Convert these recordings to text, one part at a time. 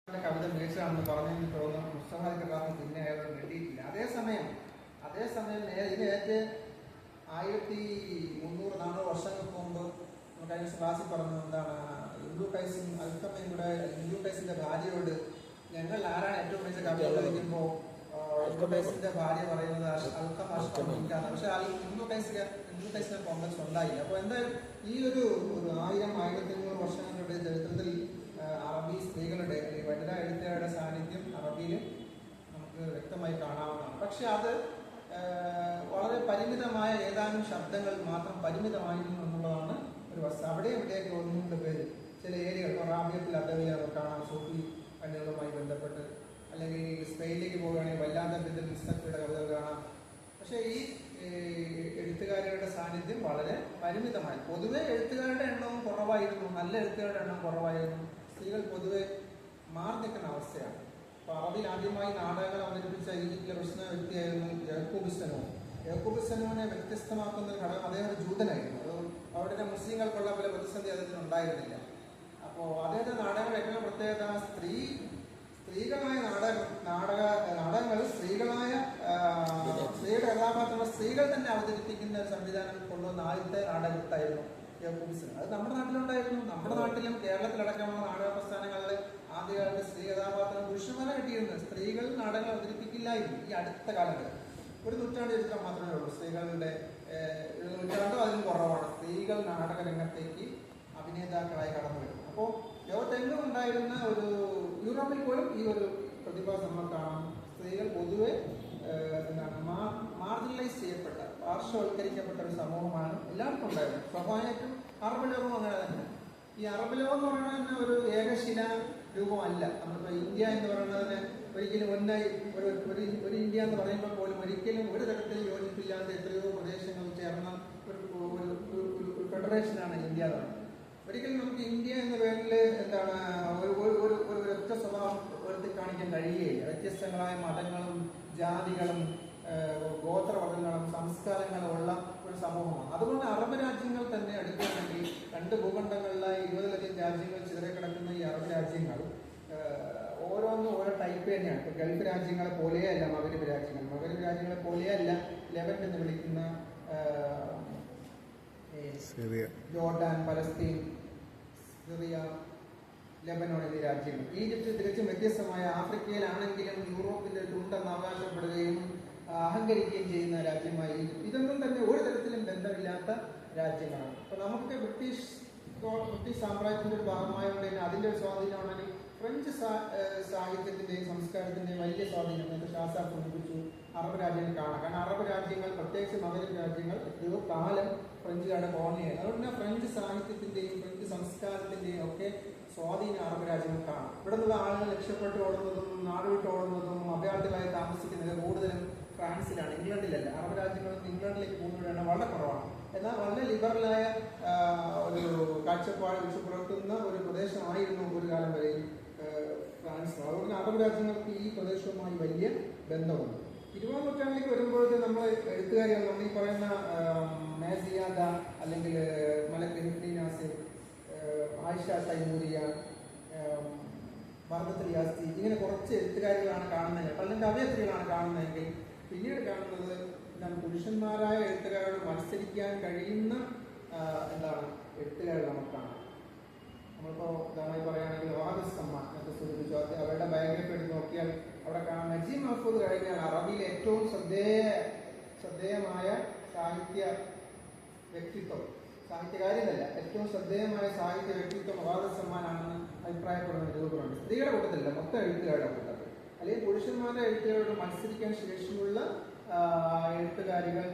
കവിത മികച്ചതാണെന്ന് പറഞ്ഞെന്ന് തോന്നുന്നു. മുസ്തഫാദ് കലാം പിന്നെ അയാളോട് വേണ്ടിയിട്ടില്ല. അതേസമയം ഇതിനേറ്റ് 1300-400 വർഷങ്ങൾക്ക് മുമ്പ് കഴിഞ്ഞ ക്ലാസ്സിൽ പറഞ്ഞു എന്താണ് ഇബ്നു ഖൈസും അൽഖമയും കൂടെ ഇബ്നു ഖൈസിന്റെ ഭാര്യയോട് ഞങ്ങൾ ആരാണ് ഏറ്റവും മികച്ച കവി ചോദിക്കുമ്പോൾ ഇബ്നു ഖൈസിന്റെ ഭാര്യ പറയുന്നത് അൽഖം അഷ്കമിക്കാണ്. പക്ഷെ ഇബ്നു ഖൈസിനെ കോൺഗ്രസ് ഉണ്ടായില്ല. അപ്പോൾ എന്തായാലും ഈ ഒരു 1000-1500 വർഷങ്ങളുടെ ചരിത്രത്തിൽ അറബി സ്ത്രീകളുടെ വനിതാ എഴുത്തുകാരുടെ സാന്നിധ്യം അറബിയിൽ നമുക്ക് വ്യക്തമായി കാണാവുന്നതാണ്. പക്ഷെ അത് വളരെ പരിമിതമായ ഏതാനും ശബ്ദങ്ങൾ മാത്രം പരിമിതമായിരുന്നു എന്നുള്ളതാണ് ഒരു വസ്തു. അവിടെ ഇവിടെയൊക്കെ ഒന്നുകൊണ്ട് പേര് ചില ഏരിയകൾ റാബിയത്തിൽ അദവിയ കാണാം, സൂഫി കണ്ണുകളുമായി ബന്ധപ്പെട്ട്, അല്ലെങ്കിൽ സ്പെയിനിലേക്ക് പോവുകയാണെങ്കിൽ വല്ലാത്ത മിസ്തഫയുടെ കവിതകൾ കാണാം. പക്ഷേ ഈ എഴുത്തുകാരുടെ സാന്നിധ്യം വളരെ പരിമിതമായി. പൊതുവെ എഴുത്തുകാരുടെ എണ്ണവും കുറവായിരുന്നു, നല്ല എഴുത്തുകാരുടെ എണ്ണം കുറവായിരുന്നു. സ്ത്രീകൾ പൊതുവെ മാറി നിൽക്കുന്ന അവസ്ഥയാണ്. അപ്പോൾ അറബിയിൽ ആദ്യമായി നാടകങ്ങൾ അവതരിപ്പിച്ച ഈജിപ്തിലെ പ്രശ്ന വ്യക്തിയായിരുന്നു യാക്കൂബ് സനൂനെ വ്യത്യസ്തമാക്കുന്ന ഒരു ഘടകം അദ്ദേഹം ഒരു ജൂതനായിരുന്നു. അവിടെ മുസ്ലിങ്ങൾക്കുള്ള പല പ്രതിസന്ധി അദ്ദേഹത്തിന് ഉണ്ടായിരുന്നില്ല. അപ്പോൾ അദ്ദേഹത്തെ നാടകങ്ങൾ ഏറ്റവും പ്രത്യേകത സ്ത്രീകളായ നാടകങ്ങൾ സ്ത്രീയുടെ കഥാപാത്രങ്ങൾ സ്ത്രീകൾ തന്നെ അവതരിപ്പിക്കുന്ന ഒരു സംവിധാനം കൊണ്ടുവന്ന ആദ്യത്തെ നാടകത്തായിരുന്നു യാക്കൂബ്. അത് നമ്മുടെ നാട്ടിലുണ്ടായിരുന്നു. നമ്മുടെ നാട്ടിലും കേരളത്തിലടക്കമുള്ള നാടക പ്രസ്ഥാനങ്ങളിൽ ആദ്യകാലത്ത് സ്ത്രീ കഥാപാത്രം പുരുഷന്മാരെ കിട്ടിയിരുന്നത്. സ്ത്രീകൾ നാടകങ്ങൾ അവതരിപ്പിക്കില്ലായിരുന്നു. ഈ അടുത്ത കാലത്ത് ഒരു നൂറ്റാണ്ട് ചരിത്രം മാത്രമേ ഉള്ളൂ സ്ത്രീകളുടെ, നൂറ്റാണ്ടോ അതിലും കുറവാണ് സ്ത്രീകൾ നാടക രംഗത്തേക്ക് അഭിനേതാക്കളായി കടന്നു വരുന്നത്. അപ്പോൾ ലോകത്തെങ്ങും ഉണ്ടായിരുന്ന ഒരു യൂറോപ്പിൽ പോലും ഈ ഒരു പ്രതിഭാസം നമ്മൾ കാണാം. സ്ത്രീകൾ പൊതുവെ മാർജിനലൈസ് ചെയ്യപ്പെട്ട, പാർശ്വവൽക്കരിക്കപ്പെട്ട ഒരു സമൂഹമാണ് എല്ലാവർക്കും ഉണ്ടായിരുന്നത്. സ്വാഭാവികമായിട്ടും അറബ് ലോകം അങ്ങനെ തന്നെ. ഈ അറബ് ലോകം എന്ന് പറയുന്നത് തന്നെ ഒരു ഏകശില രൂപമല്ല. നമ്മളിപ്പോൾ ഇന്ത്യ എന്ന് പറയുന്നതിന് ഒരിക്കലും ഒരു ഇന്ത്യ എന്ന് പറയുമ്പോൾ പോലും ഒരിക്കലും ഒരു തരത്തിൽ യോജിപ്പില്ലാത്ത എത്രയോ പ്രദേശങ്ങൾ ചേർന്ന ഒരു ഫെഡറേഷനാണ് ഇന്ത്യ എന്ന് പറയുന്നത്. ഒരിക്കലും നമുക്ക് ഇന്ത്യ എന്ന പേരിൽ ഒരു ഒറ്റ സ്വഭാവം ഉയർത്തി കാണിക്കാൻ കഴിയുകയില്ല. വ്യത്യസ്തങ്ങളായ മതങ്ങളും ജാതികളും ഗോത്രവർഗങ്ങളും സംസ്കാരങ്ങളും ഉള്ള ഒരു സമൂഹമാണ്. അതുകൊണ്ട് അറബ് രാജ്യങ്ങൾ തന്നെ എടുക്കുകയാണെങ്കിൽ 2 ഭൂഖണ്ഡങ്ങളിലായി 20ലധികം രാജ്യങ്ങൾ ചിതറിക്കിടക്കുന്ന ഈ അറബ് രാജ്യങ്ങൾ ഓരോന്നും ഓരോ ടൈപ്പ് തന്നെയാണ്. ഇപ്പോൾ ഗൾഫ് രാജ്യങ്ങളെ പോലെയല്ല മഗരിബ് രാജ്യങ്ങളെ പോലെയല്ല ലെവന്റ് എന്ന് വിളിക്കുന്ന ജോർഡാൻ, പലസ്തീൻ, സിറിയ, ലെബനോൺ എന്നീ രാജ്യങ്ങൾ. ഈജിപ്ത് തികച്ചും വ്യത്യസ്തമായ, ആഫ്രിക്കയിലാണെങ്കിലും യൂറോപ്പിന്റെ തുണ്ടെന്ന് അവകാശപ്പെടുകയും അഹങ്കരിക്കുകയും ചെയ്യുന്ന രാജ്യമായി ഈജിപ്ത്. ഇതൊന്നും തന്നെ ഒരു തരത്തിലും ബന്ധമില്ലാത്ത രാജ്യങ്ങളാണ്. അപ്പോൾ നമുക്ക് ബ്രിട്ടീഷ് സാമ്രാജ്യത്തിന്റെ ഒരു ഭാഗമായതുകൊണ്ട് തന്നെ അതിന്റെ ഒരു സ്വാധീനമാണെങ്കിൽ ഫ്രഞ്ച് സാഹിത്യത്തിന്റെയും സംസ്കാരത്തിന്റെയും വലിയ സ്വാധീനം എന്ന് ഷാസാർ സൂചിപ്പിച്ചു അറബ് രാജ്യങ്ങൾ കാണാം. കാരണം അറബ് രാജ്യങ്ങൾ, പ്രത്യേകിച്ച് മഗരിബ് രാജ്യങ്ങൾ എത്രയോ കാലം ഫ്രഞ്ചുകാരുടെ കോളനിയായി. അതുകൊണ്ട് തന്നെ ഫ്രഞ്ച് സാഹിത്യത്തിന്റെയും ഫ്രഞ്ച് സംസ്കാരത്തിന്റെയും ഒക്കെ സ്വാധീനം അറബ് രാജ്യങ്ങൾ കാണാം. ഇവിടെ നിന്നുള്ള ആളുകൾ രക്ഷപ്പെട്ട് ഓടുന്നതും നാട് വിട്ട് ഓടുന്നതും അഭയാർത്ഥികളായി താമസിക്കുന്നത് കൂടുതലും ഫ്രാൻസിലാണ്, ഇംഗ്ലണ്ടിലല്ല. അറബ് രാജ്യങ്ങളിൽ നിന്ന് ഇംഗ്ലണ്ടിലേക്ക് പോകുന്നവരുടെ എണ്ണം വളരെ കുറവാണ്. എന്നാൽ വളരെ ലിബറലായ ഒരു കാഴ്ചപ്പാട് വെച്ച് പുലർത്തുന്ന ഒരു പ്രദേശമായിരുന്നു ഒരു കാലം വരെയും ഫ്രാൻസ്. അതുകൊണ്ട് അറബ് രാജ്യങ്ങൾക്ക് ഈ പ്രദേശവുമായി വലിയ ബന്ധമുണ്ട്. 20ാം നൂറ്റാണ്ടിലേക്ക് വരുമ്പോഴത്തെ നമ്മൾ എഴുത്തുകാരികൾ, നമ്മൾ ഈ പറയുന്ന മേസിയാദ, അല്ലെങ്കിൽ മലക് നാസിർ, ആയിഷ തൈമൂരിയ, ബർദത്തുൽ യാസ്തി, ഇങ്ങനെ കുറച്ച് എഴുത്തുകാരികളാണ് കാണുന്നത്, അല്ലെങ്കിൽ കവയത്രികളാണ് കാണുന്നതെങ്കിൽ പിന്നീട് കാണുന്നത് പുരുഷന്മാരായ എഴുത്തുകാരോട് മത്സരിക്കാൻ കഴിയുന്ന എഴുത്തുകാർ നമുക്ക് കാണാം. നമ്മളിപ്പോൾ ഉദാഹരണമായി പറയുകയാണെങ്കിൽ വഹാബ് സമ്മാൻ ഒക്കെ സൂചിപ്പിച്ചു. അവരുടെ ബയോഗ്രഫി എടുത്ത് നോക്കിയാൽ അവിടെ കാണാം നജീബ് മഹ്ഫൂദ് കഴിഞ്ഞാൽ അറബിയിലെ ഏറ്റവും ശ്രദ്ധേയമായ സാഹിത്യ വ്യക്തിത്വം, സാഹിത്യകാര്യനല്ല, ഏറ്റവും ശ്രദ്ധേയമായ സാഹിത്യ വ്യക്തിത്വം വഹാബ് സമ്മാനാണെന്ന് അഭിപ്രായപ്പെടുന്ന രൂപമുണ്ട്. സ്ത്രീയുടെ കൂട്ടത്തിലല്ല, മൊത്തം എഴുത്തുകാരുടെ കൂട്ടത്തിൽ, അല്ലെങ്കിൽ പുരുഷന്മാരുടെ എഴുത്തുകാരോട് മത്സരിക്കാൻ ശേഷിയുള്ള എഴുത്തുകാരികൾ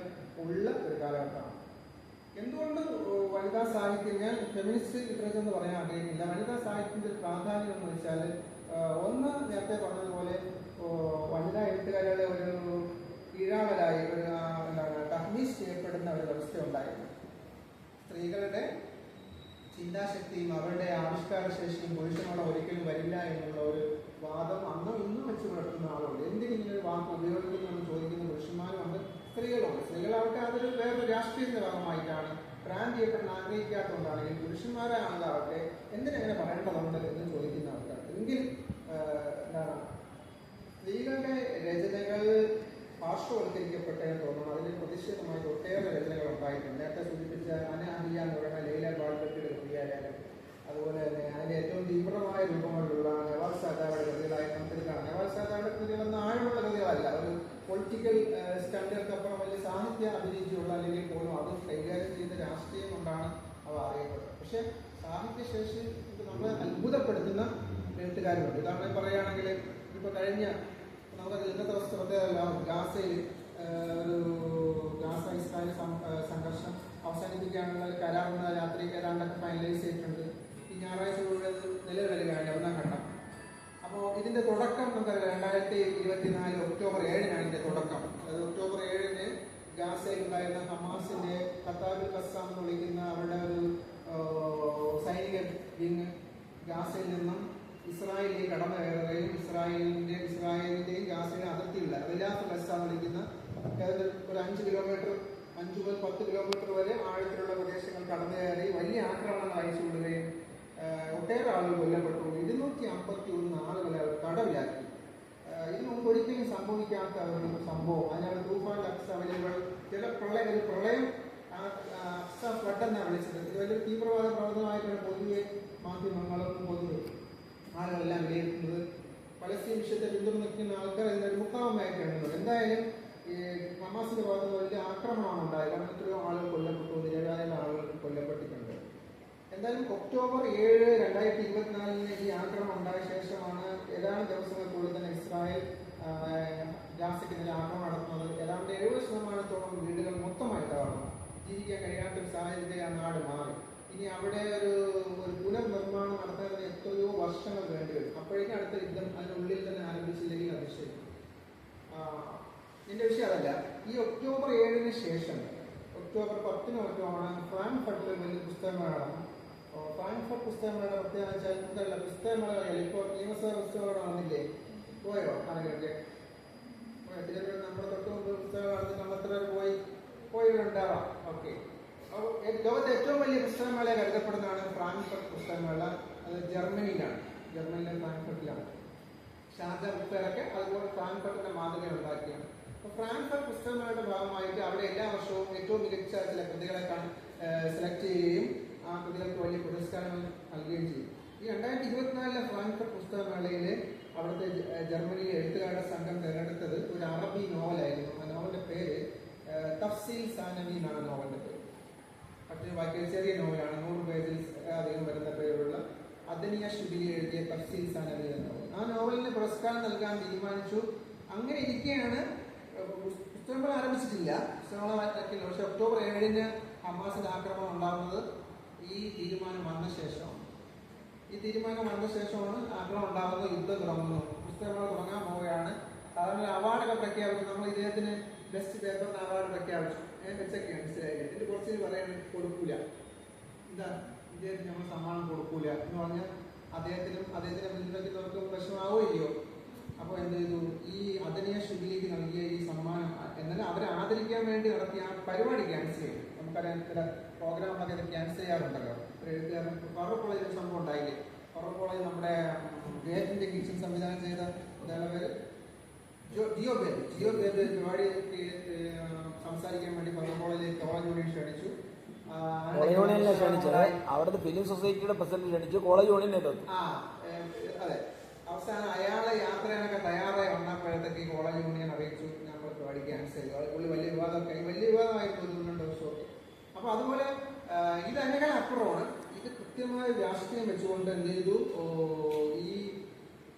ഉള്ള ഒരു കാലഘട്ടമാണ്. എന്തുകൊണ്ട് വനിതാ സാഹിത്യം, ഞാൻ ഫെമിനിസ്റ്റ് ലിറ്ററേച്ചർ എന്ന് പറയാൻ ആഗ്രഹിക്കുന്നില്ല, വനിതാ സാഹിത്യത്തിന്റെ പ്രാധാന്യം എന്ന് വെച്ചാൽ, ഒന്ന് നേരത്തെ പറഞ്ഞതുപോലെ വനിതാ എഴുത്തുകാരുടെ ഒരു കീഴാളരായി തഹ്മീസ് ചെയ്യപ്പെടുന്ന ഒരു വ്യവസ്ഥ ഉണ്ടായിരുന്നു. സ്ത്രീകളുടെ ചിന്താശക്തിയും അവരുടെ ആവിഷ്കാര ശേഷിയും പുരുഷനോട് ഒരിക്കലും വരില്ല എന്നുള്ള ഒരു വാദം അന്നും ഇന്നും വെച്ച് പുലർത്തുന്ന ആളുണ്ട്. എന്തിനിങ്ങനെ ഒരു വാക്ക് ഉപയോഗിക്കുമെന്ന് ചോദിക്കുന്ന പുരുഷന്മാരുമുണ്ട്, സ്ത്രീകളുണ്ട്. സ്ത്രീകളാവട്ടെ അതൊരു വേറൊരു രാഷ്ട്രീയത്തിന്റെ ഭാഗമായിട്ടാണ്, ബ്രാൻഡ് ചെയ്യപ്പെടാൻ ആഗ്രഹിക്കാത്തതുകൊണ്ടാണെങ്കിൽ പുരുഷന്മാരെ ആളാവട്ടെ എന്തിനെങ്ങനെ പറയേണ്ടതുണ്ട് എന്ന് ചോദിക്കുന്ന ആൾക്കാർ. എങ്കിലും ഇവരുടെയൊക്കെ രചനകൾ പാർശ്വവൽക്കരിക്കപ്പെട്ടെന്ന് തോന്നുന്നു. അതിന് പ്രതിഷേധമായി ഒട്ടേറെ രചനകൾ ഉണ്ടായിട്ടുണ്ട്. നേരത്തെ സൂചിപ്പിച്ച അനഹരിയ എന്ന് പറയുന്ന ലൈല ബാൾബക്കിയുടെ കൃതിയായാലും, അതുപോലെ തന്നെ അതിന്റെ ഏറ്റവും തീവ്രമായ രൂപങ്ങളിലുള്ള നവാസ് സാദായുടെ കൃതികളായി നമുക്ക് കാണാം. നവാസ് സാദായുടെ കൃതികളൊന്നും ആഴമുള്ള കൃതികളല്ല, ഒരു പൊളിറ്റിക്കൽ സ്റ്റണ്ടുകൾക്കപ്പുറം വലിയ സാഹിത്യ അഭിരുചിയുള്ള അല്ലെങ്കിൽ പോലും അത് കൈകാര്യം ചെയ്യുന്ന രാഷ്ട്രീയം കൊണ്ടാണ് അവ അറിയപ്പെടുന്നത്. പക്ഷെ സാഹിത്യശേഷി നമ്മളെ അത്ഭുതപ്പെടുത്തുന്ന എഴുത്തുകാരുണ്ട്. ഉദാഹരണം പറയുകയാണെങ്കിൽ ഇപ്പൊ കഴിഞ്ഞ നമുക്ക് ഇന്നത്തെ പ്രത്യേകതല്ല, ഗാസയിൽ ഒരു ഗാസ ഇസ്രായേൽ സംഘർഷം അവസാനിപ്പിക്കാനുള്ള ഒരു കരാറിന് രാത്രി ഏതാണ്ടൊക്കെ ഫൈനലൈസ് ചെയ്തിട്ടുണ്ട്. ഈ ഞായറാഴ്ച മുഴുവൻ നിലവിൽ വരികയാണ് ഒന്നാം ഘട്ടം. അപ്പോൾ ഇതിന്റെ തുടക്കം നമുക്ക് 2024 ഒക്ടോബർ 7-നാണ് ഇതിന്റെ തുടക്കം. അത് ഒക്ടോബർ 7-ന് ഗാസയിൽ ഉണ്ടായിരുന്ന ഹമാസിന്റെ ഖത്താബുൽ ഖസ്സാം എന്ന് വിളിക്കുന്ന അവരുടെ ഒരു സൈനിക വിങ് ഗാസയിൽ നിന്നും ഇസ്രായേലിലേക്ക് കടന്നു കയറുകയും ഇസ്രായേലിന്റെയും ഗാസയുടെ അതിർത്തിയുള്ള റിലാഫ് ഖസ്സാം എന്ന് വിളിക്കുന്ന ഒരു 5 കിലോമീറ്റർ 5 മുതൽ 10 കിലോമീറ്റർ വരെ ആഴത്തിലുള്ള പ്രദേശങ്ങൾ കടന്നു കയറി വലിയ ആക്രമണങ്ങൾ അയച്ചുകൊള്ളുകയും ഒട്ടേറെ ആളുകൾ കൊല്ലപ്പെട്ടു. 251 ആളുകളെ അവർ തടവിലാക്കി. ഇതിനു മുമ്പ് ഒരിക്കലും സംഭവിക്കാത്ത ഒരു സംഭവം. അതിനാണ് തൂഫാൻ അക്സ വലിയ ചില പ്രളയം അക്സ ഫ്ലഡ് എന്നാണ് വിളിച്ചത്. ഇത് വലിയൊരു തീവ്രവാദ പ്രവർത്തനമായിട്ടാണ് പൊതുവെ മാധ്യമങ്ങളും പൊതുവെ ആളുകളെല്ലാം വിലയിരുത്തുന്നത്. പലസ്തീൻ വിഷയത്തെ പിന്തുണയ്ക്കുന്ന ആൾക്കാർ ഇതിനൊരു മുക്കാമമായി കാണുന്നത്. എന്തായാലും ഈ ഹമാസിന്റെ ഭാഗത്ത് വലിയ ആക്രമണമാണ് ഉണ്ടായത്. കാരണം എത്രയോ ആളുകൾ കൊല്ലപ്പെട്ടു, നിരവധി ആളുകൾ കൊല്ലപ്പെട്ടിട്ടുണ്ട്. എന്തായാലും ഒക്ടോബർ 7, 2024 ഈ ആക്രമണം ഉണ്ടായ ശേഷമാണ് ഏതാനും ദിവസങ്ങൾക്കുള്ളിൽ തന്നെ ഇസ്രായേൽ ഗാസയ്ക്കെതിരെ ആക്രമണം നടത്തുന്നത്. ഏതാണ്ട് 70% വീടുകൾ മൊത്തമായി തകർന്നു. ജീവിക്കാൻ കഴിയാത്ത ഒരു സാഹചര്യത്തിൽ ആ നാട് മാറി. ഇനി അവിടെ ഒരു പുനർനിർമ്മാണം നടത്തുന്നതിന് എത്രയോ വർഷങ്ങൾ വേണ്ടിവരും. അപ്പോഴേക്കും അടുത്ത യുദ്ധം അതിനുള്ളിൽ തന്നെ ആരംഭിച്ചില്ലെങ്കിൽ അതിശയം. എന്റെ വിഷയം അതല്ല. ഈ ഒക്ടോബർ 7-ന് ശേഷം ഒക്ടോബർ 10-ന് മറ്റുമാണ് ഫ്രാങ്ക്ഫർട്ടിൽ വലിയ പുസ്തകമേള. ഫ്രാങ്ക്ഫർട്ട് പുസ്തകമേള പ്രത്യേകം വെച്ചാൽ എന്തല്ല പുസ്തകമേളകളിൽ ഇപ്പോൾ നിയമസഭ പുസ്തകമേള വന്നില്ലേ? പോയോ ആളുകളൊക്കെ? തിരുവനന്തപുരം നമ്മുടെ തൊട്ട് മുമ്പ് പുസ്തകമേള നമ്മൾ എത്ര പോയിട്ടുണ്ടാവാം. ഓക്കെ. ലോകത്തെ ഏറ്റവും വലിയ പുസ്തകമേള കരുതപ്പെടുന്നതാണ് ഫ്രാങ്ക്ഫർട്ട് പുസ്തകമേള. അത് ജർമ്മനിയിലാണ്. ജർമ്മനിയിലെ ഫ്രാങ്ക്ഫർട്ടിലാണ്. ഷാർജ ബുക്ക് അതുപോലെ ഫ്രാങ്ക്ഫർട്ടിന്റെ മാതൃക ഉണ്ടാക്കിയാണ്. അപ്പൊ ഫ്രാങ്ക്ഫർട്ട് പുസ്തകമേളയുടെ ഭാഗമായിട്ട് അവിടെ എല്ലാ വർഷവും ഏറ്റവും മികച്ച ചില കൃതികളെ സെലക്ട് ചെയ്യുകയും ആ കൃതികൾക്ക് വലിയ പുരസ്കാരങ്ങൾ നൽകുകയും ചെയ്യും. ഈ 2024 ഫ്രാങ്ക്ഫർട്ട് പുസ്തകമേളയിൽ അവിടുത്തെ ജർമ്മനിയിലെ എഴുത്തുകാരുടെ സംഘം തിരഞ്ഞെടുത്തത് ഒരു അറബി നോവലായിരുന്നു. ആ നോവലിന്റെ പേര് തഫ്സീൽ സാനവി എന്നാണ് നോവലിന്റെ പേര്. മറ്റൊരു വാക്കിയ ചെറിയ നോവലാണ്, 100 പേജിൽ അധികം വരുന്ന പേരുള്ള അദനിയ ഷിബിലി എഴുതിയ തഫ്സീൽ സാനവി എന്ന നോവൽ. ആ നോവലിന് പുരസ്കാരം നൽകാൻ തീരുമാനിച്ചു. അങ്ങനെ ഇരിക്കെയാണ് പുസ്തകങ്ങൾ ആരംഭിച്ചിട്ടില്ല, പുസ്തകങ്ങൾ ആക്കിയില്ല. പക്ഷെ ഒക്ടോബർ 7-ന് ഹമാസിന്റെ ആക്രമണം ഉണ്ടാകുന്നത് ഈ തീരുമാനം വന്ന ശേഷമാണ്. ആക്രമണം ഉണ്ടാകുന്നത്, യുദ്ധം തുടങ്ങുന്നു, പുസ്തകങ്ങൾ തുടങ്ങാൻ പോവുകയാണ്. സാധാരണ അവാർഡൊക്കെ പ്രഖ്യാപിച്ചു. നമ്മൾ ഇദ്ദേഹത്തിന് ബെസ്റ്റ് പേപ്പറിന് അവാർഡ് പ്രഖ്യാപിച്ചു. വെച്ചൊക്കെയാണ് മനസ്സിലായില്ലേ. ഇതിൽ കുറച്ച് പറയാൻ കൊടുക്കൂല, എന്താ ഇദ്ദേഹത്തിന് നമ്മൾ സമ്മാനം കൊടുക്കൂല എന്ന് പറഞ്ഞാൽ അദ്ദേഹത്തിനെ പിന്തുണയ്ക്കുന്നവർക്കും വിഷമാവുകയോ. അപ്പോൾ എന്ത് ചെയ്തു, ഈ അദനിയ ഷിബിലിക്ക് നൽകിയ ഈ സമ്മാനം എന്നാലും അവരെ ആദരിക്കാൻ വേണ്ടി നടത്തിയ ആ പരിപാടി ക്യാൻസൽ ചെയ്തു. നമുക്കറിയാം ചില പ്രോഗ്രാമുകളൊക്കെ ഇത് ക്യാൻസൽ ചെയ്യാറുണ്ടല്ലോ. ഒരു എഴുത്തുകാരൻ ഫറൂഖ് കോളേജിൽ ഒരു സംഭവം ഉണ്ടായില്ലേ. ഫറൂഖ് കോളേജ് നമ്മുടെ ഗേറ്റിന്റെ കിച്ചൺ സംവിധാനം ചെയ്ത പേര് ജിയോ ബേബ് പരിപാടി സംസാരിക്കാൻ വേണ്ടി ഫറൂഖ് കോളേജിൽ കോളേജ് യൂണിയൻ ക്ഷണിച്ചു. അവിടുത്തെ ഫിലിം സൊസൈറ്റിയുടെ പ്രസിഡന്റ് ക്ഷണിച്ചു, കോളേജ് യൂണിയൻ അതെ. അവസാനം അയാളെ യാത്രയാനൊക്കെ തയ്യാറായി വന്നപ്പോഴത്തേക്ക് കോളേജ് യൂണിയൻ അറിയിച്ചു നമ്മൾ പരിപാടി ക്യാൻസൽ ചെയ്തു. പുള്ളി വലിയ വിവാദമായിരുന്നു 1-2 ദിവസമൊക്കെ. അപ്പൊ അതുപോലെ ഇത് അതിനേക്കാൾ അപ്പുറമാണ്. ഇത് കൃത്യമായ രാഷ്ട്രീയം വെച്ചുകൊണ്ട് എന്ത് ചെയ്തു, ഈ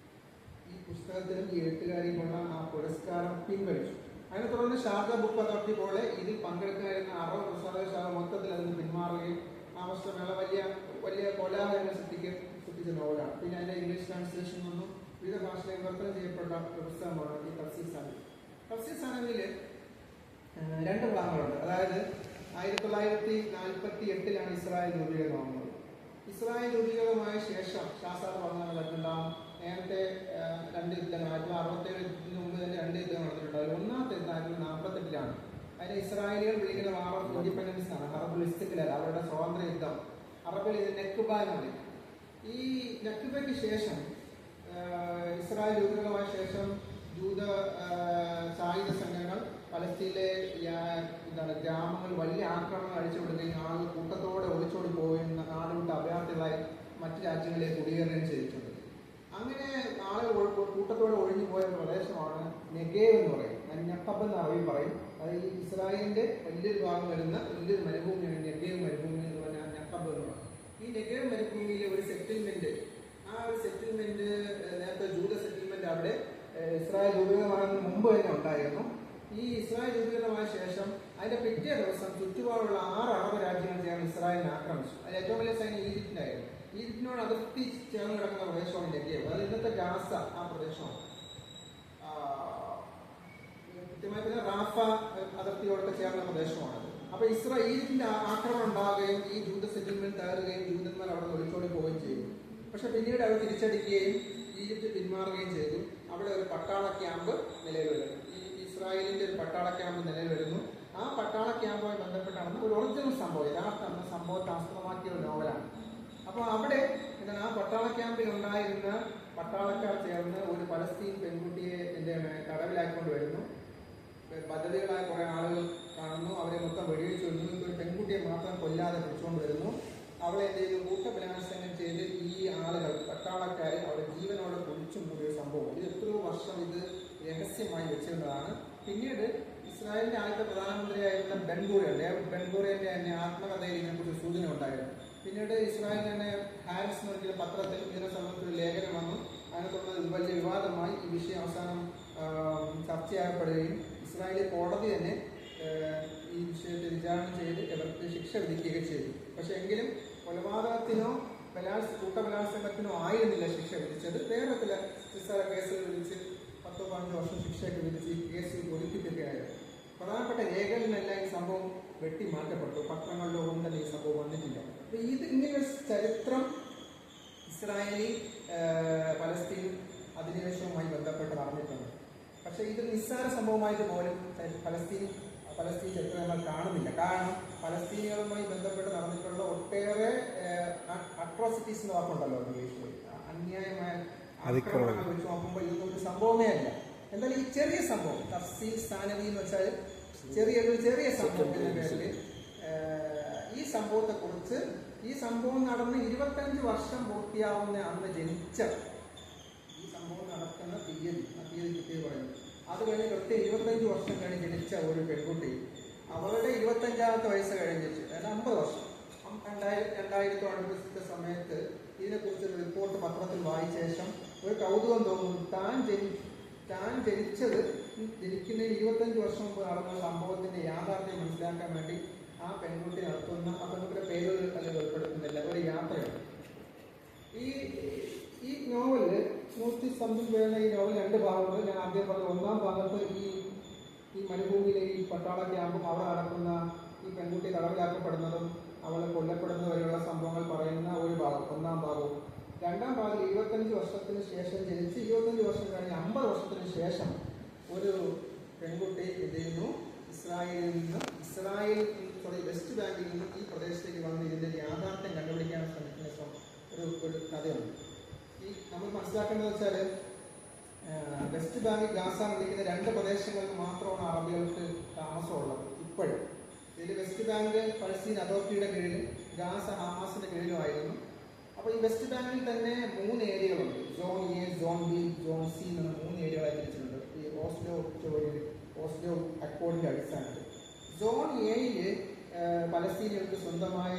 പുസ്തകത്തിനും ഈ എഴുത്തുകാരെയും കൊണ്ട ആ പുരസ്കാരം പിൻവലിച്ചു. അതിനെ തുടർന്ന് ഷാർജ ബുക്ക് അതോറിറ്റി പോലെ ഇതിൽ പങ്കെടുക്കാതിരുന്ന 60% മൊത്തത്തിൽ അതിന് പിന്മാറുകയും ആ പുസ്തകമേള വലിയ കോലാഹലങ്ങൾ സൃഷ്ടിച്ച നോവലാണ്. പിന്നെ അതിന്റെ ഇംഗ്ലീഷ് ട്രാൻസ്ലേഷൻ വന്നു. വിവിധ ഭാഷയിൽ വിവർത്തനം ചെയ്യപ്പെട്ട പുസ്തകമാണ് ഈ തഫ്സീർ സാനവി. തഫ്സീർ സാനവിയില് 2 ഭാഗങ്ങളുണ്ട്. അതായത് 1948-ലാണ് ഇസ്രായേൽ രൂപീകരണമാകുന്നത്. ഇസ്രായേൽ രൂപീകരണമായ ശേഷം ശാസ്ത്ര പഠനങ്ങൾ നടക്കുന്നുണ്ടാവും. നേരത്തെ 2 യുദ്ധങ്ങൾ 1967 മുമ്പ് തന്നെ 2 യുദ്ധങ്ങൾ നടന്നിട്ടുണ്ടാവും. ഒന്നാമത്തെ യുദ്ധം 1948-ലാണ്. അതിന് ഇസ്രായേലികൾ വിളിക്കുന്ന വാർ ഓഫ് ഇൻഡിപെൻഡൻസ് ആണ്. അറബ് ലിസ്റ്റിക്കലല്ല, അവരുടെ സ്വാതന്ത്ര്യ യുദ്ധം. അറബിൽ ഇത് നെക്ബ എന്ന് പറയും. ഈ നെക്ബയ്ക്ക് ശേഷം ഇസ്രായേൽ രൂപീകരണമായ ശേഷം ജൂത സായുധ സംഘങ്ങൾ പലസ്തീനിലെ ഗ്രാമങ്ങൾ വലിയ ആക്രമണം അഴിച്ചുവിടുകയും ആളുകൾ കൂട്ടത്തോടെ ഒളിച്ചോടി പോവുകയും നാട് വിട്ട് അഭയാർത്ഥികളായി മറ്റു രാജ്യങ്ങളിലേക്ക് കുടിയേറുകയും ചെയ്തിട്ടുണ്ട്. അങ്ങനെ ആളുകൾ കൂട്ടത്തോടെ ഒഴിഞ്ഞു പോയ പ്രദേശമാണ് നെഗേവ് എന്ന് പറയും. നഖബ് എന്ന് അറബി പറയും. അത് ഈ ഇസ്രായേലിന്റെ വലിയൊരു ഭാഗം വരുന്ന വലിയൊരു മരുഭൂമിയാണ് നെഗേവ് മരുഭൂമി എന്ന് പറഞ്ഞാൽ നഖബ് എന്ന് പറയും. ഈ നെഗേവ് മരുഭൂമിയിലെ ഒരു സെറ്റിൽമെന്റ്, ആ ഒരു സെറ്റിൽമെന്റ് നേരത്തെ ജൂത സെറ്റിൽമെന്റ് അവിടെ ഇസ്രായേൽ രൂപീകൃതമാകുന്നതിന് മുമ്പ് തന്നെ ഉണ്ടായിരുന്നു. ഈ ഇസ്രായേൽ രൂപീകൃതമായ ശേഷം അതിന്റെ പിറ്റേ ദിവസം ചുറ്റുപാടുള്ള 6 അറബ് രാജ്യങ്ങൾ ചേർന്ന് ഇസ്രായേലിനെ ആക്രമിച്ചു. അതിൽ ഏറ്റവും വലിയ സൈന്യം ഈജിപ്തിനായിരുന്നു. ഈജിപ്തിനോട് അതിർത്തി ചേർന്ന് കിടക്കുന്ന പ്രദേശമാണ് നെഗേവ്. അത് ഇന്നത്തെ ഗാസ ആ പ്രദേശമാണ്. കൃത്യമായി പറഞ്ഞാൽ റാഫ അതിർത്തിയോടൊക്കെ ചേർന്ന പ്രദേശമാണത്. അപ്പൊ ഈജിപ്തിന്റെ ആക്രമണം ഉണ്ടാകുകയും ഈ ജൂത സെറ്റിൽമെന്റ് തകരുകയും ജൂതന്മാർ അവിടെ നിന്ന് ഒളിച്ചോടി പോവുകയും ചെയ്തു. പക്ഷെ പിന്നീട് അവർ തിരിച്ചടിക്കുകയും ഈജിപ്ത് പിന്മാറുകയും ചെയ്തു. അവിടെ ഒരു പട്ടാള ക്യാമ്പ് നിലവിൽ വരുന്നു. ഈ ഇസ്രായേലിന്റെ ഒരു പട്ടാള ക്യാമ്പ് നിലവിൽ വരുന്നു. ആ പട്ടാള ക്യാമ്പുമായി ബന്ധപ്പെട്ടാണ് ഒരു ഒറിജിനൽ സംഭവം, യഥാർത്ഥ സംഭവത്തെ ആസ്പദമാക്കിയ ഒരു നോവലാണ്. അപ്പോൾ അവിടെ എന്താണ്, ആ പട്ടാള ക്യാമ്പിൽ ഉണ്ടായിരുന്ന പട്ടാളക്കാർ ചേർന്ന് ഒരു പലസ്തീൻ പെൺകുട്ടിയെ തടവിലാക്കിക്കൊണ്ട് വരുന്നു. പദ്ധതികളായ കുറെ ആളുകൾ കാണുന്നു. അവരെ മൊത്തം വെടിവെച്ച് വരുന്നു. ഒരു പെൺകുട്ടിയെ മാത്രം കൊല്ലാതെ പിടിച്ചുകൊണ്ട് വരുന്നു. അവളെ എന്ത് ചെയ്തു, കൂട്ടബലാത്സംഗം ചെയ്ത് ഈ ആളുകൾ പട്ടാളക്കാരെ അവരുടെ ജീവനോടെ പൊളിച്ചു മൂടിയ സംഭവം. ഇത് എത്രയോ വർഷം ഇത് രഹസ്യമായി വെച്ചിരുന്നതാണ്. പിന്നീട് ഇസ്രായേലിന്റെ ആദ്യത്തെ പ്രധാനമന്ത്രിയായിരുന്ന ഡേവിഡ് ബെൻഗൂറിയന്റെ തന്നെ ആത്മകഥയിൽ ഇതിനെക്കുറിച്ച് സൂചന ഉണ്ടായിരുന്നു. പിന്നീട് ഇസ്രായേലിൽ തന്നെ ഹാരിസ് എന്ന് പറഞ്ഞ പത്രത്തിൽ ഇതിനെ സംബന്ധിച്ചൊരു ലേഖനം വന്നു. അതിനെ തുടർന്ന് വലിയ വിവാദമായി ഈ വിഷയം അവസാനം ചർച്ചയാക്കപ്പെടുകയും ഇസ്രായേലി കോടതി തന്നെ ഈ വിഷയത്തെ വിചാരണ ചെയ്ത് ഇവർക്ക് ശിക്ഷ വിധിക്കുകയും ചെയ്തു. പക്ഷെ എങ്കിലും കൊലപാതകത്തിനോ കൂട്ടബലാത്സംഗത്തിനോ ആയിരുന്നില്ല ശിക്ഷ വിധിച്ചത്. വേറെ ചില നിസ്സാര കേസുകൾ വിധിച്ച് 10-15 വർഷം ശിക്ഷയൊക്കെ വിധിച്ച് ഈ കേസിൽ ഒതുക്കിത്തീർക്കുകയായിരുന്നു. പ്രധാനപ്പെട്ട രേഖകളിലെല്ലാം ഈ സംഭവം വെട്ടി മാറ്റപ്പെട്ടു. പത്രങ്ങളിലോ ഒന്നും തന്നെ ഈ സംഭവം വന്നിട്ടില്ല. അപ്പൊ ഇങ്ങനൊരു ചരിത്രം ഇസ്രായേലി പലസ്തീൻ അധിനിവേശവുമായി ബന്ധപ്പെട്ട് നടന്നിട്ടുണ്ട്. പക്ഷെ ഇത് നിസ്സാര സംഭവമായിട്ട് പോലും പലസ്തീൻ ചരിത്രം നമ്മൾ കാണുന്നില്ല. കാരണം പലസ്തീനികളുമായി ബന്ധപ്പെട്ട് നടന്നിട്ടുള്ള ഒട്ടേറെ അട്രോസിറ്റീസ് എന്ന് വാക്കുണ്ടല്ലോ ഇംഗ്ലീഷിൽ, അന്യായമായ ആക്രമണങ്ങൾ വെച്ച് നോക്കുമ്പോൾ ഇതൊന്നും ഒരു സംഭവമേ അല്ല. എന്തായാലും ഈ ചെറിയ സംഭവം തഫ്സീൽ സ്ഥാനവി എന്ന് വെച്ചാൽ ചെറിയ സംഭവത്തിന്റെ പേരിൽ ഈ സംഭവത്തെക്കുറിച്ച്, ഈ സംഭവം നടന്ന് 25 വർഷം പൂർത്തിയാവുന്ന അന്ന് ജനിച്ച, ഈ സംഭവം നടക്കുന്ന തീയതി കിട്ടിയത് പറയുന്നു. അത് കഴിഞ്ഞ് കൃത്യം 25 വർഷം കഴിഞ്ഞ് ജനിച്ച ഒരു പെൺകുട്ടി, അവളുടെ 25ാമത്തെ വയസ്സ് കഴിഞ്ഞിട്ട്, അതായത് 50 വർഷം 2000 അടുപ്പിച്ച സമയത്ത് ഇതിനെക്കുറിച്ചൊരു റിപ്പോർട്ട് പത്രത്തിൽ വായിച്ച ശേഷം ഒരു കൗതുകം തോന്നുന്നു. താൻ ജനിക്കുന്നതിന് 25 വർഷം മുമ്പ് നടന്ന സംഭവത്തിന്റെ യാഥാർത്ഥ്യം മനസ്സിലാക്കാൻ വേണ്ടി ആ പെൺകുട്ടി നടത്തുന്ന, ആ പെൺകുട്ടിയുടെ പേരുകൾ അല്ലെങ്കിൽ ഉൾപ്പെടുത്തുന്നില്ല, ഒരു യാത്രയാണ്. ഈ നോവല് 100 സംതിങ് വരുന്ന ഈ നോവൽ 2 ഭാഗങ്ങൾ. ഞാൻ ആദ്യം പറഞ്ഞ 1ാം ഭാഗത്ത് ഈ മരുഭൂമിയിലെ ഈ പട്ടാള ക്യാമ്പും അവിടെ നടക്കുന്ന ഈ പെൺകുട്ടി തടവിലാക്കപ്പെടുന്നതും അവളെ കൊല്ലപ്പെടുന്നത് വരെയുള്ള സംഭവങ്ങൾ പറയുന്ന ഒരു ഭാഗം, 1ാം ഭാഗവും. 2ാം ഭാഗം 25 വർഷത്തിന് ശേഷം ജനിച്ച് 25 വർഷം കഴിഞ്ഞ് 50 വർഷത്തിന് ശേഷം ഒരു പെൺകുട്ടി എന്ത് ചെയ്യുന്നു, വെസ്റ്റ് ബാങ്കിൽ നിന്ന് ഈ പ്രദേശത്തേക്ക് വന്ന് ഇതിന്റെ യാഥാർത്ഥ്യം കണ്ടുപിടിക്കാൻ ശ്രമിക്കുന്ന ഒരു കഥയുണ്ട്. ഈ നമ്മൾ മനസ്സിലാക്കേണ്ടത് വെച്ചാൽ വെസ്റ്റ് ബാങ്ക് ഗാസ വിളിക്കുന്ന 2 പ്രദേശങ്ങളിൽ മാത്രമാണ് അറബികൾക്ക് താമസമുള്ളത് ഇപ്പോഴും. ഇതിൽ വെസ്റ്റ് ബാങ്ക് പലസ്തീൻ അതോറിറ്റിയുടെ കീഴിലും ഗാസ ഹമാസിന്റെ കീഴിലുമായിരുന്നു. അപ്പോൾ ഈ വെസ്റ്റ് ബാങ്കിൽ തന്നെ 3 ഏരിയകളുണ്ട്. Zone A, zone B, zone C എന്ന 3 ഏരിയകളായി തിരിച്ചിട്ടുണ്ട് ഈ ഓസ്ലോ അക്കോർഡിന്റെ അടിസ്ഥാനത്തിൽ. സോൺ എയിൽ പലസ്തീനികൾക്ക് സ്വന്തമായ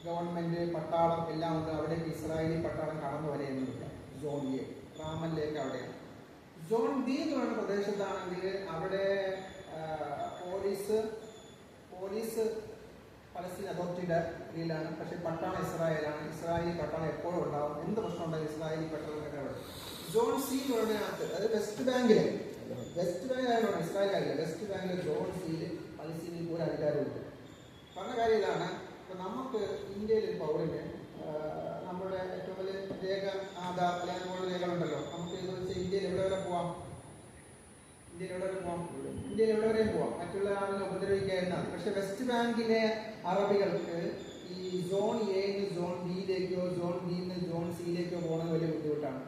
ഗവൺമെന്റ്, പട്ടാളം എല്ലാം ഉണ്ട്. അവിടേക്ക് ഇസ്രായേലി പട്ടാളം കടന്നു വരെയൊന്നുമില്ല. സോൺ എ റാമനിലേക്ക് അവിടെയാണ്. സോൺ ബി എന്ന് പറയുന്ന പ്രദേശത്താണെങ്കിൽ അവിടെ പോലീസ് പലസ്തീൻ അതോറിറ്റിയുടെ കീഴിലാണ്. പക്ഷെ പട്ടാളം ഇസ്രായേലാണ്. ഇസ്രായേലി പട്ടാളം എപ്പോഴും ഉണ്ടാവും. എന്ത് പ്രശ്നം ഉണ്ടാവും ഇസ്രായേലി പട്ടാളമൊക്കെ അവിടെ. സോൺ സി എന്ന് പറയുന്നതിനകത്ത്, അത് വെസ്റ്റ് ബാങ്കിലാണ്, ഇസ്രായേൽ വെസ്റ്റ് ബാങ്കിലെ സോൺ സിയിൽ പലസ്തീനിൽ ഒരു അധികാരമുണ്ട്. പറഞ്ഞ കാര്യം ഇതാണ്, ഇപ്പൊ നമുക്ക് ഇന്ത്യയിൽ ഒരു പൗരന് നമ്മുടെ ഏറ്റവും വലിയ രേഖ ആധാർ അല്ലെങ്കിൽ പോലുള്ള രേഖകളുണ്ടല്ലോ. നമുക്ക് ഇത് വെച്ച് ഇന്ത്യയിൽ എവിടെ വരെ പോവാം, ഇന്ത്യയിൽ എവിടെ വരെയും പോവാം. മറ്റുള്ള ആളുകളെ ഉപദ്രവിക്കാതിരുന്നാൽ. പക്ഷെ വെസ്റ്റ് ബാങ്കിലെ അറബികൾക്ക് ഈ സോൺ എന്ന് സോൺ ബിയിലേക്കോ സോൺ ബിന്ന് സോൺ സിയിലേക്കോ പോകുന്നത് വലിയ ബുദ്ധിമുട്ടാണ്.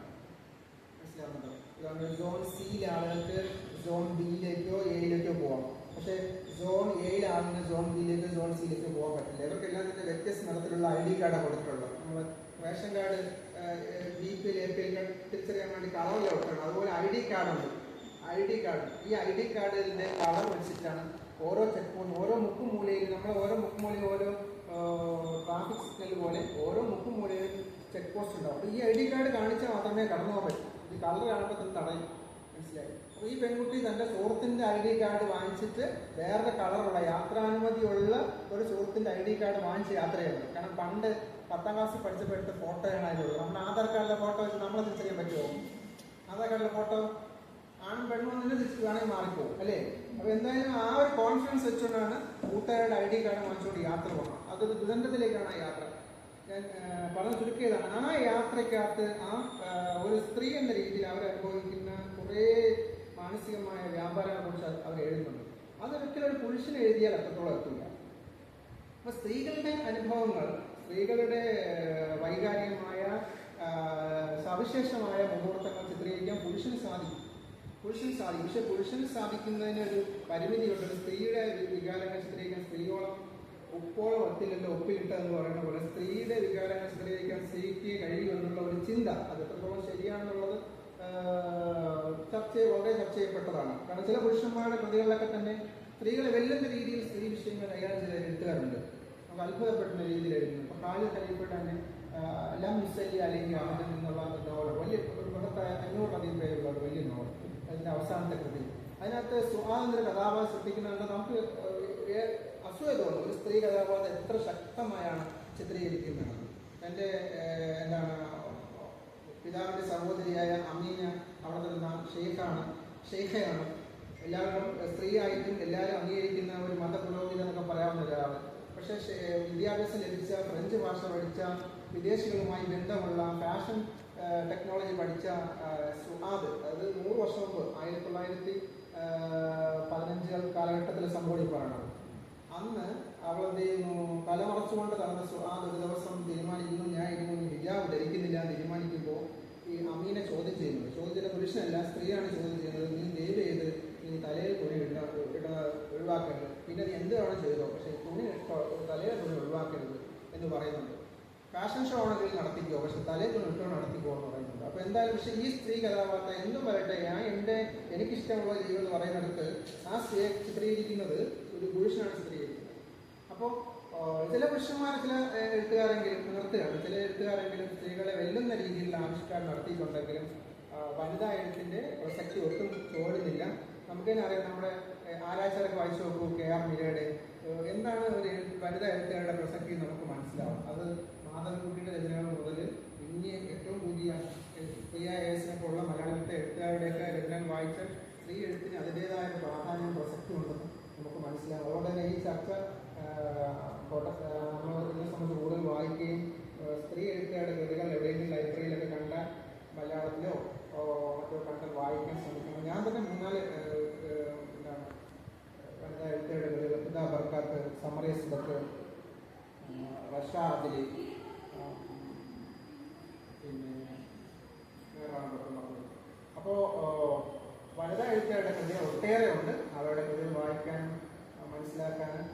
മനസ്സിലാവുന്നുണ്ടോ? സോൺ സിയിലെ ആളുകൾക്ക് സോൺ ബിയിലേക്കോ എയിലേക്കോ പോവാം. പക്ഷേ സോൺ എയിലെ ആളിന് സോൺ ബിയിലേക്കോ സോൺ സിയിലേക്കോ പോകാൻ പറ്റില്ല. ഇവർക്കെല്ലാം തന്നെ വ്യത്യസ്ത നിറത്തിലുള്ള ID കാർഡാണ് കൊടുത്തിട്ടുള്ളത്. നമ്മൾ റേഷൻ കാർഡ് BPL APL തിരിച്ചറിയാൻ വേണ്ടി കളറിൽ കൊടുക്കണം. അതുപോലെ ID കാർഡുണ്ട്. ID കാർഡ്, ഈ ID കാർഡിന്റെ കളർ വെച്ചിട്ടാണ് ഓരോ ചെക്ക് പോയിന്റ്, ഓരോ മുക്കുമൂലയിൽ, നമ്മൾ ഓരോ മുക്കുമൂലയിൽ ഓരോ ട്രാഫിക് സിഗ്നൽ പോലെ ഓരോ മുക്കുമൂലയിൽ ചെക്ക് പോസ്റ്റ് ഉണ്ടാവും. അപ്പോൾ ഈ ID കാർഡ് കാണിച്ചാൽ മാത്രമേ കടന്നു പോകാൻ പറ്റൂ. ഈ കളർ കാണുമ്പോൾ തന്നെ തടയും. മനസ്സിലായി? അപ്പോൾ ഈ പെൺകുട്ടി തൻ്റെ സുഹൃത്തിൻ്റെ ID കാർഡ് വാങ്ങിച്ചിട്ട് വേറെ കളറുള്ള യാത്രാനുമതിയുള്ള ഒരു സുഹൃത്തിൻ്റെ ID കാർഡ് വാങ്ങിച്ച് യാത്ര ചെയ്യുന്നത്. കാരണം പണ്ട് 10ാം ക്ലാസ്സിൽ പഠിച്ചപ്പോൾ എടുത്ത ഫോട്ടോയാണ് അതിലുള്ളത്. നമ്മുടെ ആധാർ കാർഡിലെ ഫോട്ടോ വെച്ച് നമ്മളെ തിരിച്ചറിയാൻ പറ്റുമോ? ആധാർ കാർഡിലെ ഫോട്ടോ ആണും പെണ്ണും തന്നെ തിരിച്ച് വേണമെങ്കിൽ മാറിപ്പോകും അല്ലേ? അപ്പോൾ എന്തായാലും ആ ഒരു കോൺഫിഡൻസ് വെച്ചുകൊണ്ടാണ് കൂട്ടുകാരുടെ ID കാർഡ് വാങ്ങിച്ചുകൊണ്ട് യാത്ര പോകണം. അതൊരു ദുരന്തത്തിലേക്കാണ് ആ യാത്ര. ഞാൻ പറഞ്ഞു ചുരുക്കിയതാണ്. ആ യാത്രയ്ക്കകത്ത് ഒരു സ്ത്രീ എന്ന രീതിയിൽ അവരനുഭവിക്കുന്ന കുറേ മാനസികമായ വ്യാപാരങ്ങളെ കുറിച്ച് അവർ എഴുതുന്നുണ്ട്. അതൊരിക്കലും ഒരു പുരുഷന് എഴുതിയാൽ അത്രത്തോളം എത്തില്ല. അപ്പോൾ സ്ത്രീകളുടെ അനുഭവങ്ങൾ, സ്ത്രീകളുടെ വൈകാരികമായ സവിശേഷമായ മുഹൂർത്തങ്ങൾ ചിത്രീകരിക്കാൻ പുരുഷന് സാധിക്കും. പക്ഷെ പുരുഷന് സാധിക്കുന്നതിന് ഒരു പരിമിതിയുണ്ട്. ഒരു സ്ത്രീയുടെ വികാരങ്ങൾ ചിത്രീകരിക്കാൻ സ്ത്രീയോളം ഉപ്പോളം ഒത്തില്ലല്ലോ ഉപ്പിലിട്ടെന്ന് പറയുന്ന പോലെ സ്ത്രീയുടെ വികാരങ്ങൾ ചിത്രീകരിക്കാൻ സ്ത്രീക്ക് കഴിയുമെന്നുള്ള ഒരു ചിന്ത അത് എത്രത്തോളം ശരിയാണെന്നുള്ളത് വളരെ ചർച്ച ചെയ്യപ്പെട്ടതാണ്. കാരണം ചില പുരുഷന്മാരുടെ കൃതികളിലൊക്കെ തന്നെ സ്ത്രീകളെ വെല്ലുന്ന രീതിയിൽ സ്ത്രീ വിഷയങ്ങൾ കൈകാര്യം ചെയ്ത എഴുത്തുകാരുണ്ട്. നമുക്ക് അത്ഭുതപ്പെടുന്ന രീതിയിൽ എഴുതുന്നു. അപ്പോൾ ഖാലിദ് ഖലീഫയുടെ തന്നെ ലം യുസല്ലി അലൈഹി അഹദൻ എന്നുള്ള നോവൽ, വലിയ 500-ലധികം പേരുള്ള ഒരു വലിയ നോവൽ, അതിൻ്റെ അവസാനത്തെ കൃതി. അതിനകത്ത് സ്വാതന്ത്ര്യ കഥാപാത്രം സൃഷ്ടിക്കുന്നുണ്ട്. നമുക്ക് അസൂയ തോന്നും ഒരു സ്ത്രീ കഥാപാത്രം എത്ര ശക്തമായാണ് ചിത്രീകരിക്കുന്നത്. എൻ്റെ പിതാവിൻ്റെ സഹോദരിയായ അമീന അവിടെ നിന്ന ഷെയ്ഖയാണ്. എല്ലാവരും സ്ത്രീയായിട്ടും എല്ലാവരും അംഗീകരിക്കുന്ന ഒരു മതപുരോഹിത എന്നൊക്കെ പറയാവുന്ന ഒരാൾ. പക്ഷേ വിദ്യാഭ്യാസം ലഭിച്ച, ഫ്രഞ്ച് ഭാഷ പഠിച്ച, വിദേശികളുമായി ബന്ധമുള്ള, ഫാഷൻ ടെക്നോളജി പഠിച്ച സുആദ്, അതായത് 100 വർഷം മുമ്പ് 1915 കാലഘട്ടത്തിലെ സംഭവം പറയണം. അന്ന് അവൾ എന്ത് ചെയ്യുന്നു, തലമറച്ചുകൊണ്ട് നടന്ന സുആദ് ഒരു ദിവസം തീരുമാനിക്കുന്നു, ഞാൻ ഇനി ഹിജാബ് ധരിക്കുന്നില്ല എന്ന് തീരുമാനിക്കുമ്പോൾ ഈ അമീനെ ചോദ്യം ചെയ്യുന്നത്, ചോദ്യത്തിൻ്റെ പുരുഷനല്ല സ്ത്രീയാണ് ചോദ്യം ചെയ്യുന്നത്. നീ ദയവ് ചെയ്ത് നീ തലയിൽ തുണി ഒഴിവാക്കരുത്, പിന്നെ നീ എന്ത് വേണം ചെയ്തോ, പക്ഷേ തലയിൽ തുണി ഒഴിവാക്കരുത് എന്ന് പറയുന്നുണ്ട്. ഫാഷൻ ഷോ ആണെങ്കിൽ നടത്തിക്കോ, പക്ഷെ തലയിൽ തുണി ഇട്ടോ നടത്തിക്കോ എന്ന് പറയുന്നുണ്ട്. അപ്പോൾ എന്തായാലും പക്ഷേ ഈ സ്ത്രീ കഥാപാത്രം എന്തും വരട്ടെ, എനിക്കിഷ്ടമുള്ള ജീവിതം എന്ന് പറയുന്നിടത്ത് ആ സ്ത്രീയെ ചിത്രീകരിക്കുന്നത് ഒരു പുരുഷനാണ് ചിത്രീകരിക്കുന്നത്. അപ്പോൾ ചില പുരുഷന്മാർ, ചില എഴുത്തുകാരെങ്കിലും നിർത്തുകയാണ്, ചില എഴുത്തുകാരെങ്കിലും സ്ത്രീകളെ വെല്ലുന്ന രീതിയിലുള്ള ആവിഷ്കാരം നടത്തിയിട്ടുണ്ടെങ്കിലും വനിതാ എഴുത്തിൻ്റെ പ്രസക്തി ഒട്ടും ചോടുന്നില്ല. നമുക്ക് തന്നെ അറിയാം, നമ്മുടെ ആരാച്ചാരൊക്കെ വായിച്ചു നോക്കൂ, KR മീരയുടെ എന്താണ് ഒരു വനിതാ എഴുത്തുകാരുടെ പ്രസക്തി നമുക്ക് മനസ്സിലാവും. അത് മാധവൻകുട്ടിയുടെ രചനകൾ മുതൽ ഇനി ഏറ്റവും പുതിയ പ്രിയ ഏസിനൊക്കെ ഉള്ള മലയാളത്തെ എഴുത്തുകാരുടെയൊക്കെ രചനകൾ വായിച്ച സ്ത്രീ എഴുത്തിന് അതിൻ്റെതായ പ്രാധാന്യം പ്രസക്തി ഉണ്ടെന്ന് നമുക്ക് മനസ്സിലാവും. അതുകൊണ്ട് തന്നെ ഈ ചർച്ച നമ്മൾ ഇതിനെ സംബന്ധിച്ച് കൂടുതൽ വായിക്കുകയും സ്ത്രീ എഴുത്തുകാരുടെ കൃതികൾ എവിടെയെങ്കിലും ലൈബ്രറിയിലൊക്കെ കണ്ടാൽ മലയാളത്തിലോ മറ്റോ കണ്ടാൽ വായിക്കാൻ ശ്രമിക്കണം. ഞാൻ തന്നെ 3-4 വനിതാ എഴുത്തുകാരുടെ കൃതികൾ, പിതാ ബർക്കാത്ത്, സമറിയ സിബത്ത്, റഷ അദിലി, പിന്നെ അപ്പോൾ വനിതാ എഴുത്തുകാരുടെ കൃതികൾ ഒട്ടേറെ ഉണ്ട്. അവരുടെ കൃതികൾ വായിക്കാനും മനസ്സിലാക്കാനും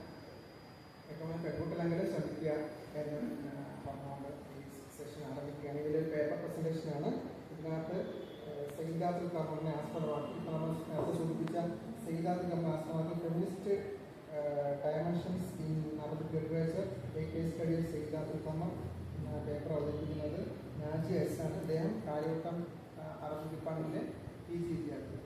ഏറ്റവും പെൺകുട്ടികളെങ്കിലും ശ്രമിക്കുക എന്ന് പറഞ്ഞുകൊണ്ട് ഈ സെഷൻ ആരംഭിക്കുകയാണ്. ഇതിലൊരു പേപ്പർ പ്രസൻറ്റേഷനാണ്. ഇതിനകത്ത് സയ്യിദാത്തുൽ ഖമറിനെ ആസ്പദമാക്കി, ഇപ്പോൾ നമ്മൾ നേരത്തെ സൂചിപ്പിച്ച സയ്യിദാത്തുൽ ഖമറിനെ ആസ്പദമാക്കി feminist dimensions in Arabic literature, a case study of Sayyidatul Qamar എന്ന പേപ്പർ അവതരിപ്പിക്കുന്നത് നാജി എസ് ആണ്. അദ്ദേഹം കാര്യവട്ടം അറബിക് ഡിപ്പാർട്ട്മെൻറ്റിലെ PG വിദ്യാർത്ഥി.